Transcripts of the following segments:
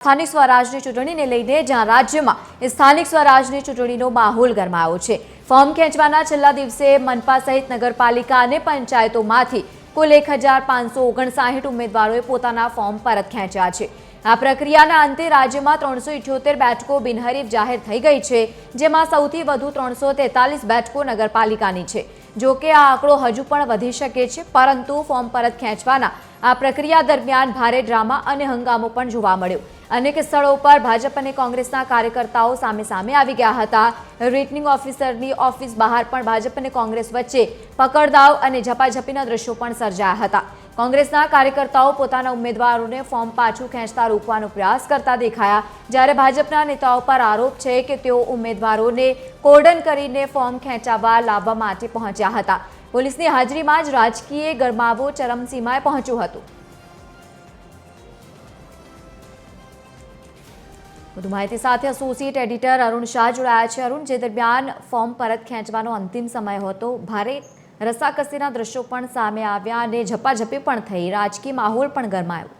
સ્થાનિક સ્વરાજની ચૂંટણીને લઈને જ્યાં રાજ્યમાં સ્થાનિક સ્વરાજની ચૂંટણીનો માહોલ ગરમાયો છે। ફોર્મ ખેંચવાના છેલ્લા દિવસે મનપા સહિત નગરપાલિકા અને પંચાયતોમાંથી કુલ 1559 ઉમેદવારોએ પોતાના ફોર્મ પરત ખેંચ્યા છે। આ પ્રક્રિયાના અંતે રાજ્યમાં 378 બેઠકો બિનહરીફ જાહેર થઈ ગઈ છે, જેમાં સૌથી વધુ 343 બેઠકો નગરપાલિકાની છે। જો કે આ આંકડો હજુ પણ વધી શકે છે, પરંતુ ફોર્મ પરત ખેંચવાના આ પ્રક્રિયા દરમિયાન ભારે ડ્રામા અને હંગામો પણ જોવા મળ્યો। अनेक स्थलों पर भाजप और कांग्रेसना कार्यकर्ताओं सामे सामे आवी गया हता। रिटर्निंग ऑफिसरनी ऑफिस बहार पण भाजप और कांग्रेस वच्चे पकड़दाव और झपाझपीना दृश्यों पण सर्जाया हता। कांग्रेसना कार्यकर्ताओं पोताना उम्मीदवारोने फॉर्म पाछू खेंचता रोकवानो प्रयास करता देखाया, ज्यारे भाजपना नेताओं पर आरोप छे के तेओ उम्मीदवारोने कोर्डन करीने फॉर्म खेंचावा लाववा माटे पहोंच्या हता। पोलीसनी हाजरीमां ज राजकीय गरमावो चरमसीमाए पहोंच्यो हतो। વધુ માહિતી સાથે એસોસિએટ એડિટર અરુણ શાહ જોડાયા છે। અરુણ, જે દરમિયાન ફોર્મ પરત ખેંચવાનો અંતિમ સમય હતો, ભારે રસાકસીના દ્રશ્યો પણ સામે આવ્યા અને ઝપાઝપી પણ થઈ, રાજકીય માહોલ પણ ગરમાયો।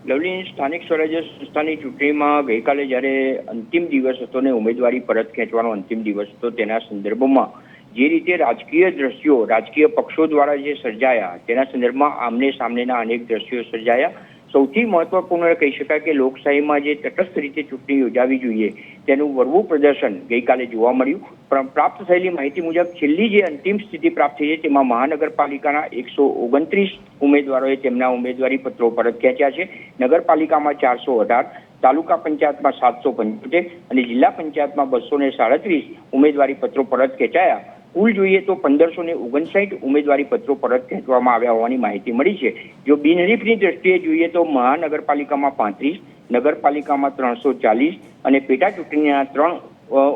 લવલી, સ્થાનિક સ્વરાજ્ય સંસ્થાની ચૂંટણીમાં ગઈકાલે જ્યારે અંતિમ દિવસ હતો ને ઉમેદવારી પરત ખેંચવાનો અંતિમ દિવસ હતો, તેના સંદર્ભમાં જે રીતે રાજકીય દ્રશ્યો રાજકીય પક્ષો દ્વારા જે સર્જાયા તેના સંદર્ભમાં આમને સામનેના અનેક દ્રશ્યો સર્જાયા। સૌથી મહત્વપૂર્ણ કહી શકાય કે લોકશાહીમાં જે તટસ્થ રીતે ચૂંટણી યોજાવી જોઈએ તેનું વરવું પ્રદર્શન ગઈકાલે જોવા મળ્યું। પણ પ્રાપ્ત થયેલી માહિતી મુજબ છેલ્લી જે અંતિમ સ્થિતિ પ્રાપ્ત થઈ છે તેમાં મહાનગરપાલિકાના 129 ઉમેદવારોએ તેમના ઉમેદવારી પત્રો પરત ખેંચ્યા છે। નગરપાલિકામાં 418, તાલુકા પંચાયતમાં 775 અને જિલ્લા પંચાયતમાં 237 ઉમેદવારી પત્રો પરત ખેંચાયા। કુલ જોઈએ તો 1559 ઉમેદવારી પત્રો પરત ખેંચવામાં આવ્યા હોવાની માહિતી મળી છે। જો બિનહરીફની દ્રષ્ટિએ જોઈએ તો મહાનગરપાલિકામાં 35, નગરપાલિકામાં 340 અને પેટા ચૂંટણીના 3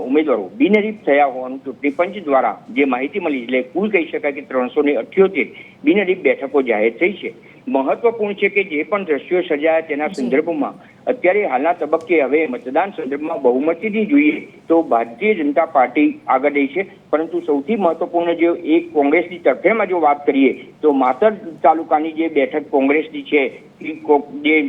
ઉમેદવારો બિનહરીફ થયા હોવાનું ચૂંટણી પંચ દ્વારા જે માહિતી મળી, એટલે કુલ કહી શકાય કે 378 બિનહરીફ બેઠકો જાહેર થઈ છે। મહત્વપૂર્ણ છે કે જે પણ દ્રશ્યો સર્જાયા તેના સંદર્ભમાં અત્યારે હાલના તબક્કે હવે મતદાન સંદર્ભમાં બહુમતીથી જોઈએ તો ભારતીય જનતા પાર્ટી આગળ રહી છે। પરંતુ સૌથી મહત્વપૂર્ણ જો એક કોંગ્રેસની તરફેણમાં જો વાત કરીએ તો માતર તાલુકાની જે બેઠક કોંગ્રેસની છે,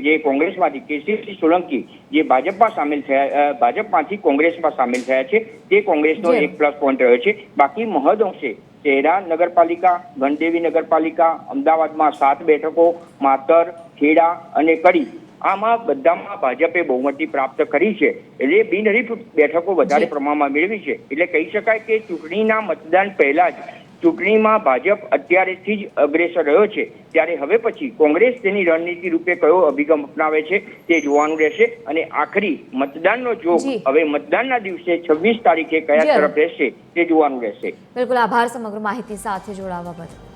જે કોંગ્રેસમાંથી કેસરીસિંહ સોલંકી જે ભાજપમાં સામેલ થયા, ભાજપમાંથી કોંગ્રેસમાં સામેલ થયા છે, તે કોંગ્રેસનો એક પ્લસ પોઈન્ટ રહ્યો છે। બાકી મહદઅંશે શહેરા નગરપાલિકા, ગણદેવી નગરપાલિકા, અમદાવાદમાં 7 બેઠકો, માતર, ખેડા અને કડી, આમાં બધામાં ભાજપે બહુમતી પ્રાપ્ત કરી છે, એટલે બિનહરીફ બેઠકો વધારે પ્રમાણમાં મેળવી છે। એટલે કહી શકાય કે ચૂંટણીના મતદાન પહેલા જ ચૂંટણીમાં ભાજપ અત્યારેથી જ અગ્રેસર રહ્યો છે, ત્યારે હવે પછી કોંગ્રેસ તેની રણનીતિ રૂપે કયો અભિગમ અપનાવે છે તે જોવાનું રહેશે અને આખરી મતદાનનો જોગ હવે મતદાનના દિવસે 26 તારીખે કયા તરફ રહેશે તે જોવાનું રહેશે। બિલકુલ, આભાર સમગ્ર માહિતી સાથે જોડાવા બદલ।